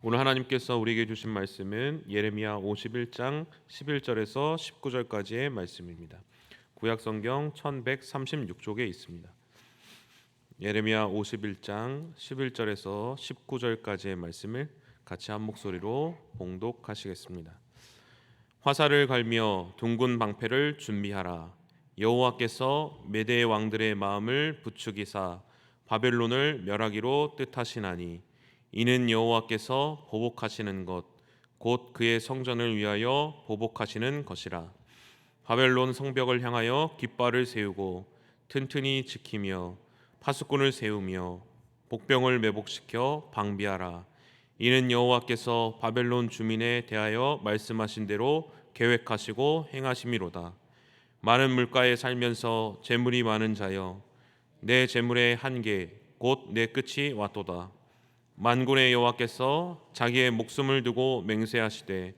오늘 하나님께서 우리에게 주신 말씀은 예레미야 51장 11절에서 19절까지의 말씀입니다. 구약 성경 1136쪽에 있습니다. 예레미야 51장 11절에서 19절까지의 말씀을 같이 한 목소리로 봉독하시겠습니다. 화살을 갈며 둥근 방패를 준비하라. 여호와께서 메대 왕들의 마음을 부추기사 바벨론을 멸하기로 뜻하시나니 이는 여호와께서 보복하시는 것 곧 그의 성전을 위하여 보복하시는 것이라. 바벨론 성벽을 향하여 깃발을 세우고 튼튼히 지키며 파수꾼을 세우며 복병을 매복시켜 방비하라. 이는 여호와께서 바벨론 주민에 대하여 말씀하신 대로 계획하시고 행하심이로다. 많은 물가에 살면서 재물이 많은 자여, 내 재물의 한계 곧 내 끝이 왔도다. 만군의 여호와께서 자기의 목숨을 두고 맹세하시되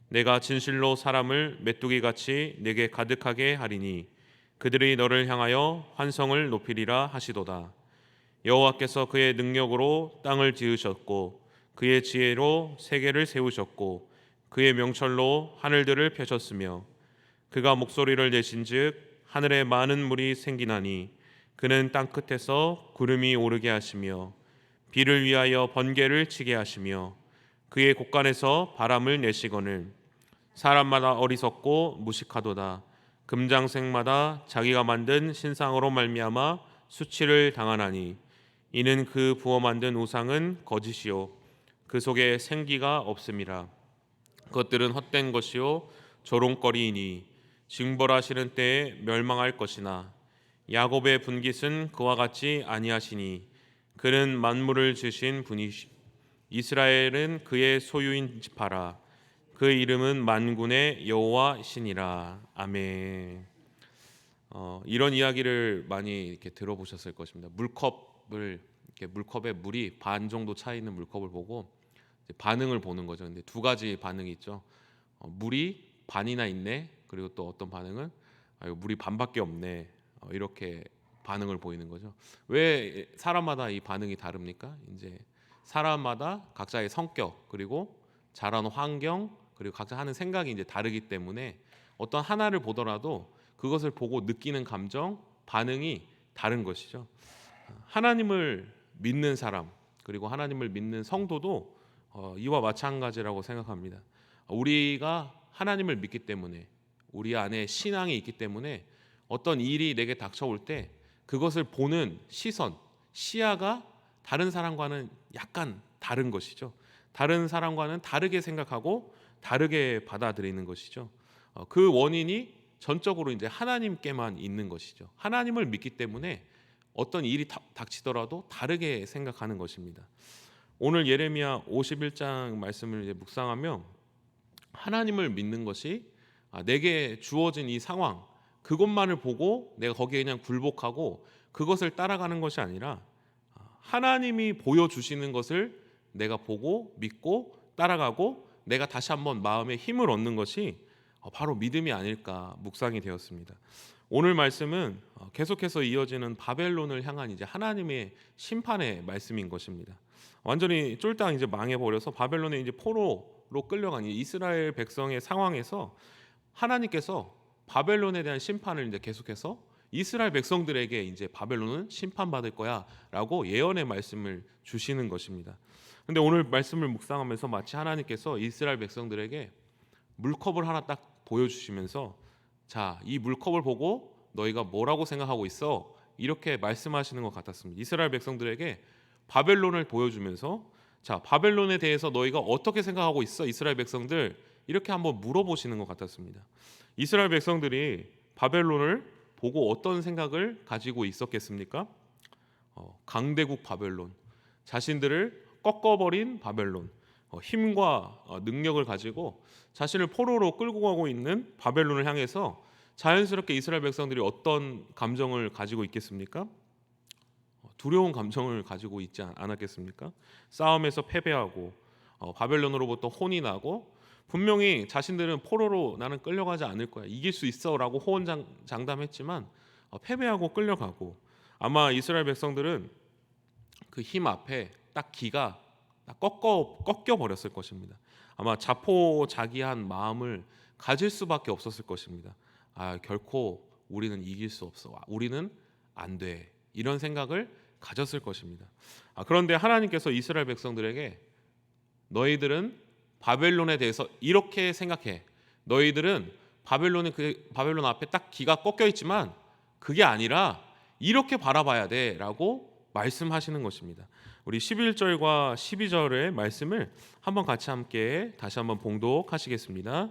내가 진실로 사람을 메뚜기같이 내게 가득하게 하리니 그들이 너를 향하여 환성을 높이리라 하시도다. 여호와께서 그의 능력으로 땅을 지으셨고 그의 지혜로 세계를 세우셨고 그의 명철로 하늘들을 펴셨으며 그가 목소리를 내신즉 하늘에 많은 물이 생기나니 그는 땅 끝에서 구름이 오르게 하시며 비를 위하여 번개를 치게 하시며 그의 곳간에서 바람을 내시거늘 사람마다 어리석고 무식하도다. 금장색마다 자기가 만든 신상으로 말미암아 수치를 당하나니 이는 그 부어 만든 우상은 거짓이요 그 속에 생기가 없음이라. 그것들은 헛된 것이요 조롱거리이니 징벌하시는 때에 멸망할 것이나 야곱의 분깃은 그와 같지 아니하시니 그는 만물을 지으신 분이시 이스라엘은 그의 소유인 지파라. 그 이름은 만군의 여호와시니라. 아멘. 이런 이야기를 많이 이렇게 들어보셨을 것입니다. 물컵에 물이 반 정도 차 있는 물컵을 보고 이제 반응을 보는 거죠. 근데 두 가지 반응이 있죠. 물이 반이나 있네. 그리고 또 어떤 반응은 이거 물이 반밖에 없네. 이렇게 반응을 보이는 거죠. 왜 사람마다 이 반응이 다릅니까? 이제 사람마다 각자의 성격 그리고 자라는 환경 그리고 각자 하는 생각이 이제 다르기 때문에 어떤 하나를 보더라도 그것을 보고 느끼는 감정, 반응이 다른 것이죠. 하나님을 믿는 사람 그리고 하나님을 믿는 성도도 이와 마찬가지라고 생각합니다. 우리가 하나님을 믿기 때문에 우리 안에 신앙이 있기 때문에 어떤 일이 내게 닥쳐올 때 그것을 보는 시선, 시야가 다른 사람과는 약간 다른 것이죠. 다른 사람과는 다르게 생각하고 다르게 받아들이는 것이죠. 그 원인이 전적으로 이제 하나님께만 있는 것이죠. 하나님을 믿기 때문에 어떤 일이 닥치더라도 다르게 생각하는 것입니다. 오늘 예레미야 51장 말씀을 이제 묵상하며 하나님을 믿는 것이 내게 주어진 이 상황 그것만을 보고 내가 거기에 그냥 굴복하고 그것을 따라가는 것이 아니라 하나님이 보여주시는 것을 내가 보고 믿고 따라가고 내가 다시 한번 마음에 힘을 얻는 것이 바로 믿음이 아닐까 묵상이 되었습니다. 오늘 말씀은 계속해서 이어지는 바벨론을 향한 이제 하나님의 심판의 말씀인 것입니다. 완전히 쫄딱 이제 망해버려서 바벨론에 이제 포로로 끌려간 이스라엘 백성의 상황에서 하나님께서 바벨론에 대한 심판을 이제 계속해서 이스라엘 백성들에게 이제 바벨론은 심판받을 거야라고 예언의 말씀을 주시는 것입니다. 근데 오늘 말씀을 묵상하면서 마치 하나님께서 이스라엘 백성들에게 물컵을 하나 딱 보여주시면서 자, 이 물컵을 보고 너희가 뭐라고 생각하고 있어? 이렇게 말씀하시는 것 같았습니다. 이스라엘 백성들에게 바벨론을 보여주면서 자, 바벨론에 대해서 너희가 어떻게 생각하고 있어? 이스라엘 백성들 이렇게 한번 물어보시는 것 같았습니다. 이스라엘 백성들이 바벨론을 보고 어떤 생각을 가지고 있었겠습니까? 강대국 바벨론, 자신들을 꺾어버린 바벨론, 힘과 능력을 가지고 자신을 포로로 끌고 가고 있는 바벨론을 향해서 자연스럽게 이스라엘 백성들이 어떤 감정을 가지고 있겠습니까? 두려운 감정을 가지고 있지 않았겠습니까? 싸움에서 패배하고 바벨론으로부터 혼이 나고 분명히 자신들은 포로로 나는 끌려가지 않을 거야. 이길 수 있어라고 호언장담했지만 패배하고 끌려가고 아마 이스라엘 백성들은 그 힘 앞에 딱 기가 꺾여 버렸을 것입니다. 아마 자포자기한 마음을 가질 수밖에 없었을 것입니다. 결코 우리는 이길 수 없어. 우리는 안 돼. 이런 생각을 가졌을 것입니다. 그런데 하나님께서 이스라엘 백성들에게 너희들은 바벨론에 대해서 이렇게 생각해. 너희들은 바벨론 앞에 딱 기가 꺾여 있지만 그게 아니라 이렇게 바라봐야 돼라고 말씀하시는 것입니다. 우리 11절과 12절의 말씀을 한번 같이 함께 다시 한번 봉독하시겠습니다.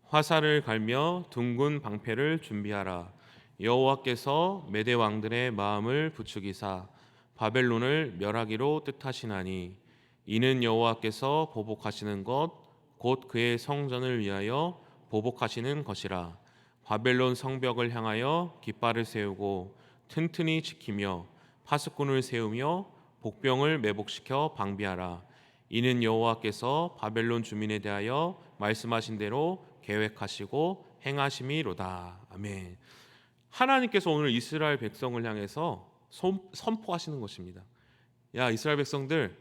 화살을 갈며 둥근 방패를 준비하라. 여호와께서 메대 왕들의 마음을 부추기사 바벨론을 멸하기로 뜻하시나니 이는 여호와께서 보복하시는 것 곧 그의 성전을 위하여 보복하시는 것이라. 바벨론 성벽을 향하여 깃발을 세우고 튼튼히 지키며 파수꾼을 세우며 복병을 매복시켜 방비하라. 이는 여호와께서 바벨론 주민에 대하여 말씀하신 대로 계획하시고 행하심이로다. 아멘. 하나님께서 오늘 이스라엘 백성을 향해서 선포하시는 것입니다. 야, 이스라엘 백성들,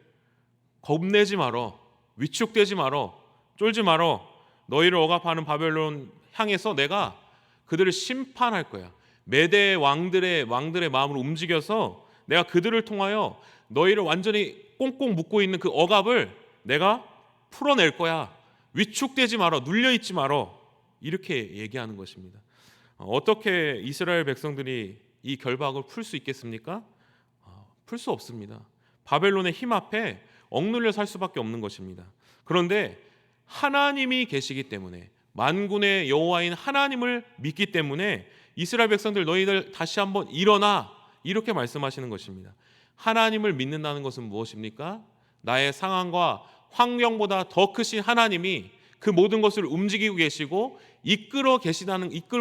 겁내지 말어. 위축되지 말어. 쫄지 말어. 너희를 억압하는 바벨론 향해서 내가 그들을 심판할 거야. 메대 왕들의 마음을 움직여서 내가 그들을 통하여 너희를 완전히 꽁꽁 묶고 있는 그 억압을 내가 풀어낼 거야. 위축되지 말어. 눌려있지 말어. 이렇게 얘기하는 것입니다. 어떻게 이스라엘 백성들이 이 결박을 풀 수 있겠습니까? 풀 수 없습니다. 바벨론의 힘 앞에 억눌려 살 수밖에 없는 것입니다. 그런데 하나님이 계시기 때문에, 만군의 여호와인 하나님을 믿기 때문에 이스라엘 백성들, 너희들 다시 한번 일어나, 이렇게 말씀하시는 것입니다. 하나님을 믿는다는 것은 무엇입니까? 나의 상황과 환경보다 더 크신 하나님이 그 모든 것을 움직이고 계시고 이끌고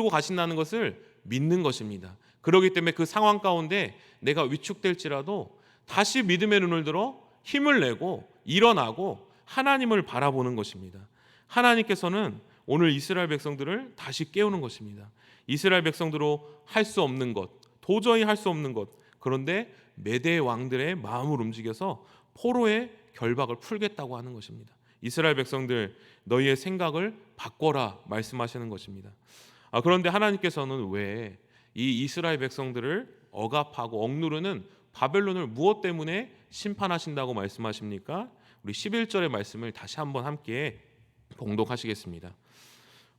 가신다는 것을 믿는 것입니다. 그렇기 때문에 그 상황 가운데 내가 위축될지라도 다시 믿음의 눈을 들어 힘을 내고 일어나고 하나님을 바라보는 것입니다. 하나님께서는 오늘 이스라엘 백성들을 다시 깨우는 것입니다. 이스라엘 백성들로 할 수 없는 것, 도저히 할 수 없는 것, 그런데 메대 왕들의 마음을 움직여서 포로의 결박을 풀겠다고 하는 것입니다. 이스라엘 백성들, 너희의 생각을 바꿔라 말씀하시는 것입니다. 그런데 하나님께서는 왜 이 이스라엘 백성들을 억압하고 억누르는 바벨론을 무엇 때문에 심판하신다고 말씀하십니까? 우리 11절의 말씀을 다시 한번 함께 봉독하시겠습니다.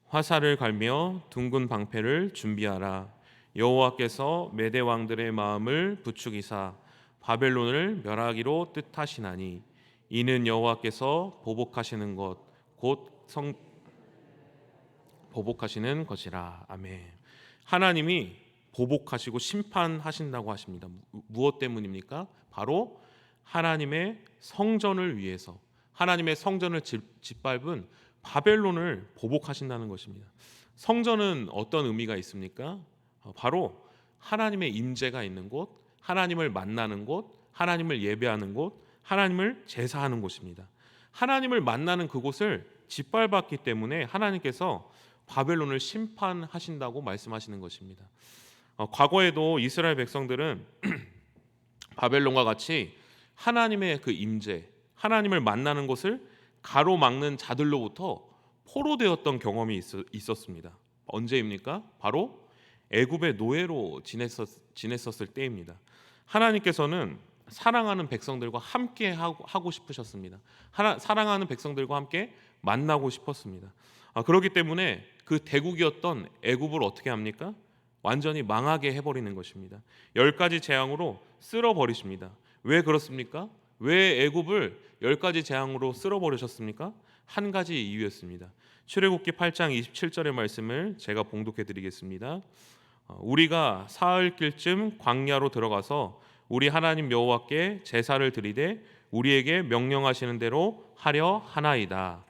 화살을 갈며 둥근 방패를 준비하라. 여호와께서 메대 왕들의 마음을 부추기사 바벨론을 멸하기로 뜻하시나니 이는 여호와께서 보복하시는 것 곧 보복하시는 것이라. 아멘. 하나님이 보복하시고 심판하신다고 하십니다. 무엇 때문입니까? 바로 하나님의 성전을 위해서, 하나님의 성전을 짓밟은 바벨론을 보복하신다는 것입니다. 성전은 어떤 의미가 있습니까? 바로 하나님의 임재가 있는 곳, 하나님을 만나는 곳, 하나님을 예배하는 곳, 하나님을 제사하는 곳입니다. 하나님을 만나는 그곳을 짓밟았기 때문에 하나님께서 바벨론을 심판하신다고 말씀하시는 것입니다. 과거에도 이스라엘 백성들은 바벨론과 같이 하나님의 그 임재, 하나님을 만나는 곳을 가로막는 자들로부터 포로되었던 경험이 있었습니다. 언제입니까? 바로 애굽의 노예로 지냈었을 때입니다. 하나님께서는 사랑하는 백성들과 함께 하고 싶으셨습니다. 사랑하는 백성들과 함께 만나고 싶었습니다. 그렇기 때문에 그 대국이었던 애굽을 어떻게 합니까? 완전히 망하게 해버리는 것입니다. 10가지 재앙으로 쓸어버리십니다. 왜 그렇습니까? 왜 애굽을 10가지 재앙으로 쓸어버리셨습니까? 한 가지 이유였습니다. 출애굽기 8장 27절의 말씀을 제가 봉독해 드리겠습니다. 우리가 사흘길쯤 광야로 들어가서 우리 하나님 여호와께 제사를 드리되 우리에게 명령하시는 대로 하려 하나이다.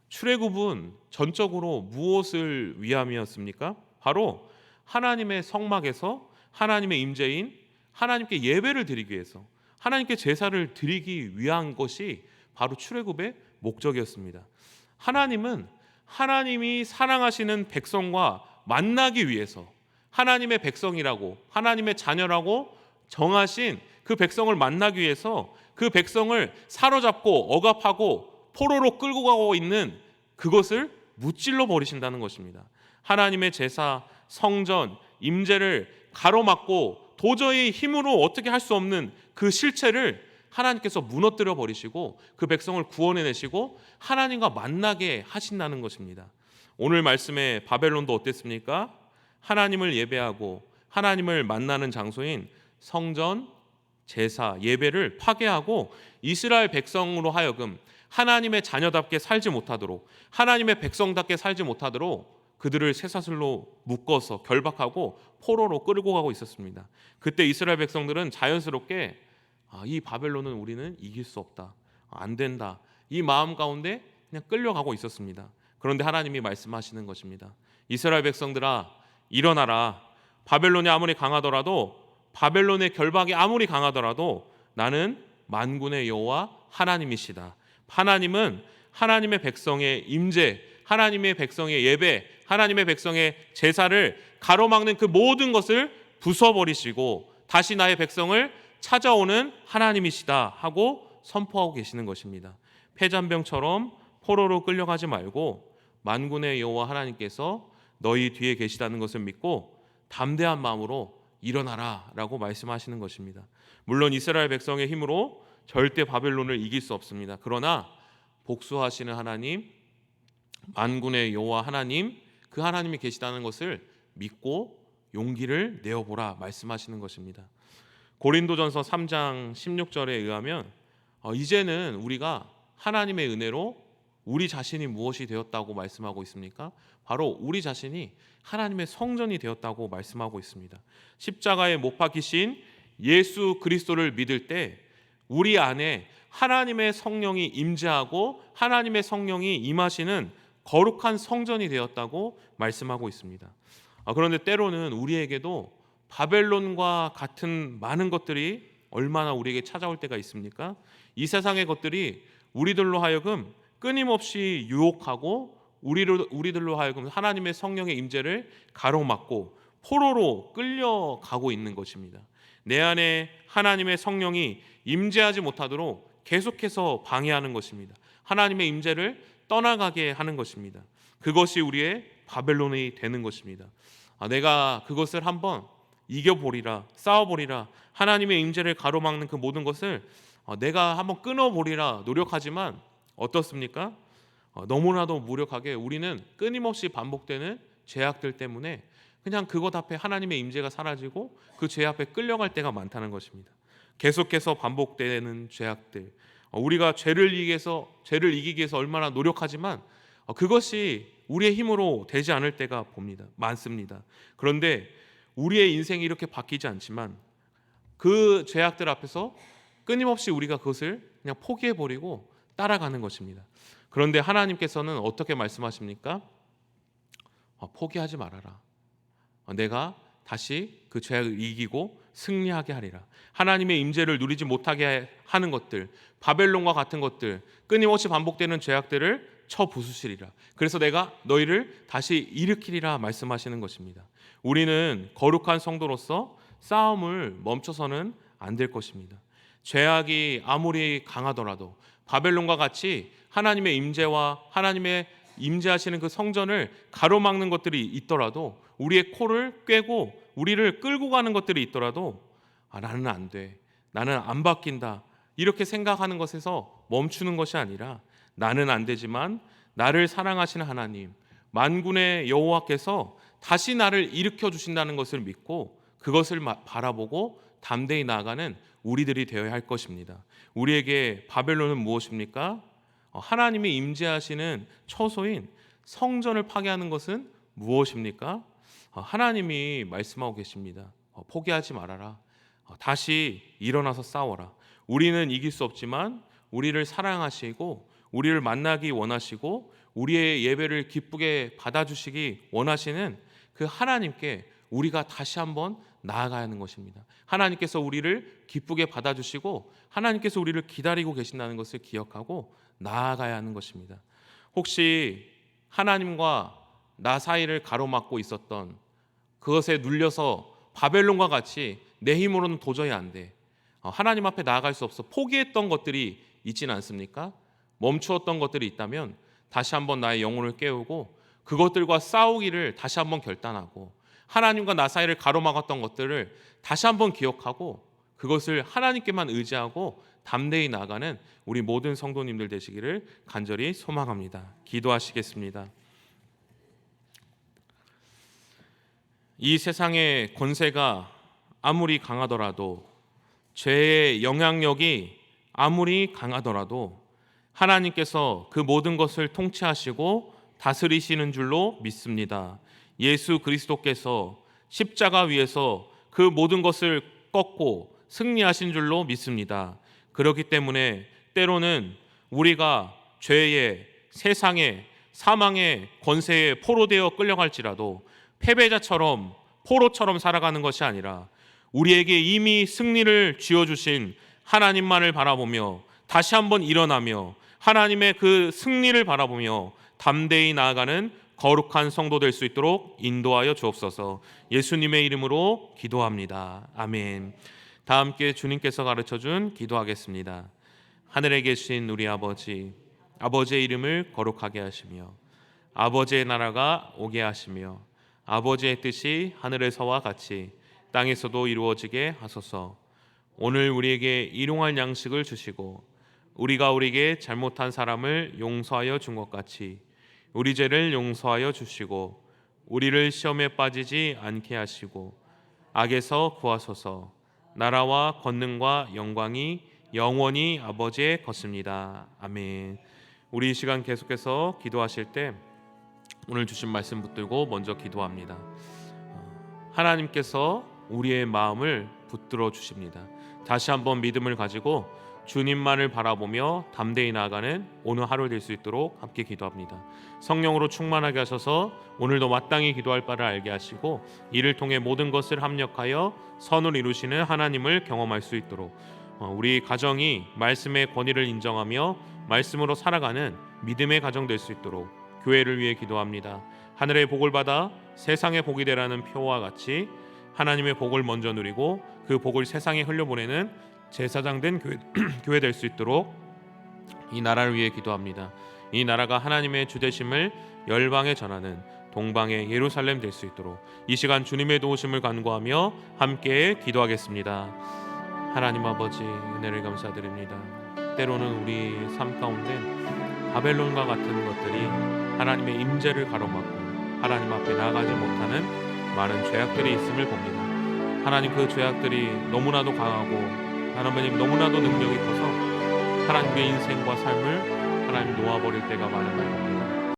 출애굽은 전적으로 무엇을 위함이었습니까? 바로 하나님의 성막에서 하나님의 임재인 하나님께 예배를 드리기 위해서, 하나님께 제사를 드리기 위한 것이 바로 출애굽의 목적이었습니다. 하나님은 하나님이 사랑하시는 백성과 만나기 위해서 하나님의 백성이라고, 하나님의 자녀라고 정하신 그 백성을 만나기 위해서 그 백성을 사로잡고 억압하고 포로로 끌고 가고 있는 그것을 무찔러 버리신다는 것입니다. 하나님의 제사, 성전, 임재를 가로막고 도저히 힘으로 어떻게 할 수 없는 그 실체를 하나님께서 무너뜨려 버리시고 그 백성을 구원해내시고 하나님과 만나게 하신다는 것입니다. 오늘 말씀에 바벨론도 어땠습니까? 하나님을 예배하고 하나님을 만나는 장소인 성전, 제사, 예배를 파괴하고 이스라엘 백성으로 하여금 하나님의 자녀답게 살지 못하도록, 하나님의 백성답게 살지 못하도록 그들을 쇠사슬로 묶어서 결박하고 포로로 끌고 가고 있었습니다. 그때 이스라엘 백성들은 자연스럽게 이 바벨론은 우리는 이길 수 없다, 안 된다, 이 마음 가운데 그냥 끌려가고 있었습니다. 그런데 하나님이 말씀하시는 것입니다. 이스라엘 백성들아, 일어나라. 바벨론이 아무리 강하더라도, 바벨론의 결박이 아무리 강하더라도 나는 만군의 여호와 하나님이시다. 하나님은 하나님의 백성의 임재, 하나님의 백성의 예배, 하나님의 백성의 제사를 가로막는 그 모든 것을 부숴버리시고 다시 나의 백성을 찾아오는 하나님이시다 하고 선포하고 계시는 것입니다. 패잔병처럼 포로로 끌려가지 말고 만군의 여호와 하나님께서 너희 뒤에 계시다는 것을 믿고 담대한 마음으로 일어나라 라고 말씀하시는 것입니다. 물론 이스라엘 백성의 힘으로 절대 바벨론을 이길 수 없습니다. 그러나 복수하시는 하나님, 만군의 여호와 하나님, 그 하나님이 계시다는 것을 믿고 용기를 내어보라 말씀하시는 것입니다. 고린도전서 3장 16절에 의하면 이제는 우리가 하나님의 은혜로 우리 자신이 무엇이 되었다고 말씀하고 있습니까? 바로 우리 자신이 하나님의 성전이 되었다고 말씀하고 있습니다. 십자가에 못 박히신 예수 그리스도를 믿을 때 우리 안에 하나님의 성령이 임재하고 하나님의 성령이 임하시는 거룩한 성전이 되었다고 말씀하고 있습니다. 그런데 때로는 우리에게도 바벨론과 같은 많은 것들이 얼마나 우리에게 찾아올 때가 있습니까? 이 세상의 것들이 우리들로 하여금 끊임없이 유혹하고 우리들로 하여금 하나님의 성령의 임재를 가로막고 포로로 끌려가고 있는 것입니다. 내 안에 하나님의 성령이 임재하지 못하도록 계속해서 방해하는 것입니다. 하나님의 임재를 떠나가게 하는 것입니다. 그것이 우리의 바벨론이 되는 것입니다. 내가 그것을 한번 이겨보리라, 싸워보리라, 하나님의 임재를 가로막는 그 모든 것을 내가 한번 끊어보리라 노력하지만 어떻습니까? 너무나도 무력하게 우리는 끊임없이 반복되는 죄악들 때문에 그냥 그것 앞에 하나님의 임재가 사라지고 그 죄 앞에 끌려갈 때가 많다는 것입니다. 계속해서 반복되는 죄악들, 우리가 죄를 이기기 위해서 얼마나 노력하지만 그것이 우리의 힘으로 되지 않을 때가 많습니다. 그런데 우리의 인생이 이렇게 바뀌지 않지만 그 죄악들 앞에서 끊임없이 우리가 그것을 그냥 포기해버리고 따라가는 것입니다. 그런데 하나님께서는 어떻게 말씀하십니까? 포기하지 말아라. 내가 다시 그 죄악을 이기고 승리하게 하리라. 하나님의 임재를 누리지 못하게 하는 것들, 바벨론과 같은 것들, 끊임없이 반복되는 죄악들을 쳐 부수시리라. 그래서 내가 너희를 다시 일으키리라 말씀하시는 것입니다. 우리는 거룩한 성도로서 싸움을 멈춰서는 안 될 것입니다. 죄악이 아무리 강하더라도 바벨론과 같이 하나님의 임재와 하나님의 임재하시는 그 성전을 가로막는 것들이 있더라도, 우리의 코를 꿰고 우리를 끌고 가는 것들이 있더라도 나는 안 돼, 나는 안 바뀐다, 이렇게 생각하는 것에서 멈추는 것이 아니라 나는 안 되지만 나를 사랑하시는 하나님, 만군의 여호와께서 다시 나를 일으켜 주신다는 것을 믿고 그것을 바라보고 담대히 나아가는 우리들이 되어야 할 것입니다. 우리에게 바벨론은 무엇입니까? 하나님이 임재하시는 처소인 성전을 파괴하는 것은 무엇입니까? 하나님이 말씀하고 계십니다. 포기하지 말아라. 다시 일어나서 싸워라. 우리는 이길 수 없지만 우리를 사랑하시고 우리를 만나기 원하시고 우리의 예배를 기쁘게 받아주시기 원하시는 그 하나님께 우리가 다시 한번 나아가야 하는 것입니다. 하나님께서 우리를 기쁘게 받아주시고 하나님께서 우리를 기다리고 계신다는 것을 기억하고 나아가야 하는 것입니다. 혹시 하나님과 나 사이를 가로막고 있었던 그것에 눌려서 바벨론과 같이 내 힘으로는 도저히 안 돼, 하나님 앞에 나아갈 수 없어 포기했던 것들이 있지는 않습니까? 멈추었던 것들이 있다면 다시 한번 나의 영혼을 깨우고 그것들과 싸우기를 다시 한번 결단하고 하나님과 나 사이를 가로막았던 것들을 다시 한번 기억하고 그것을 하나님께만 의지하고 담대히 나아가는 우리 모든 성도님들 되시기를 간절히 소망합니다. 기도하시겠습니다. 이 세상의 권세가 아무리 강하더라도, 죄의 영향력이 아무리 강하더라도 하나님께서 그 모든 것을 통치하시고 다스리시는 줄로 믿습니다. 예수 그리스도께서 십자가 위에서 그 모든 것을 꺾고 승리하신 줄로 믿습니다. 그렇기 때문에 때로는 우리가 죄의, 세상의, 사망의 권세에 포로되어 끌려갈지라도 패배자처럼, 포로처럼 살아가는 것이 아니라 우리에게 이미 승리를 쥐어주신 하나님만을 바라보며 다시 한번 일어나며 하나님의 그 승리를 바라보며 담대히 나아가는 거룩한 성도 될 수 있도록 인도하여 주옵소서. 예수님의 이름으로 기도합니다. 아멘. 다 함께 주님께서 가르쳐준 기도하겠습니다. 하늘에 계신 우리 아버지, 아버지의 이름을 거룩하게 하시며 아버지의 나라가 오게 하시며 아버지의 뜻이 하늘에서와 같이 땅에서도 이루어지게 하소서. 오늘 우리에게 일용할 양식을 주시고 우리가 우리에게 잘못한 사람을 용서하여 준 것 같이 우리 죄를 용서하여 주시고 우리를 시험에 빠지지 않게 하시고 악에서 구하소서. 나라와 권능과 영광이 영원히 아버지의 것입니다. 아멘. 우리 이 시간 계속해서 기도하실 때 오늘 주신 말씀 붙들고 먼저 기도합니다. 하나님께서 우리의 마음을 붙들어 주십니다. 다시 한번 믿음을 가지고 주님만을 바라보며 담대히 나아가는 오늘 하루 될 수 있도록 함께 기도합니다. 성령으로 충만하게 하셔서 오늘도 마땅히 기도할 바를 알게 하시고 이를 통해 모든 것을 합력하여 선을 이루시는 하나님을 경험할 수 있도록 우리 가정이 말씀의 권위를 인정하며 말씀으로 살아가는 믿음의 가정 될 수 있도록 교회를 위해 기도합니다. 하늘의 복을 받아 세상의 복이 되라는 표와 같이 하나님의 복을 먼저 누리고 그 복을 세상에 흘려보내는 제사장된 교회 될 수 있도록 이 나라를 위해 기도합니다. 이 나라가 하나님의 주되심을 열방에 전하는 동방의 예루살렘 될 수 있도록 이 시간 주님의 도우심을 간구하며 함께 기도하겠습니다. 하나님 아버지, 은혜를 감사드립니다. 때로는 우리 삶 가운데 바벨론과 같은 것들이 하나님의 임재를 가로막고 하나님 앞에 나아가지 못하는 많은 죄악들이 있음을 봅니다. 하나님, 그 죄악들이 너무나도 강하고 하나님 너무나도 능력이 커서 하나님의 인생과 삶을 하나님 놓아버릴 때가 많은 걸 봅니다.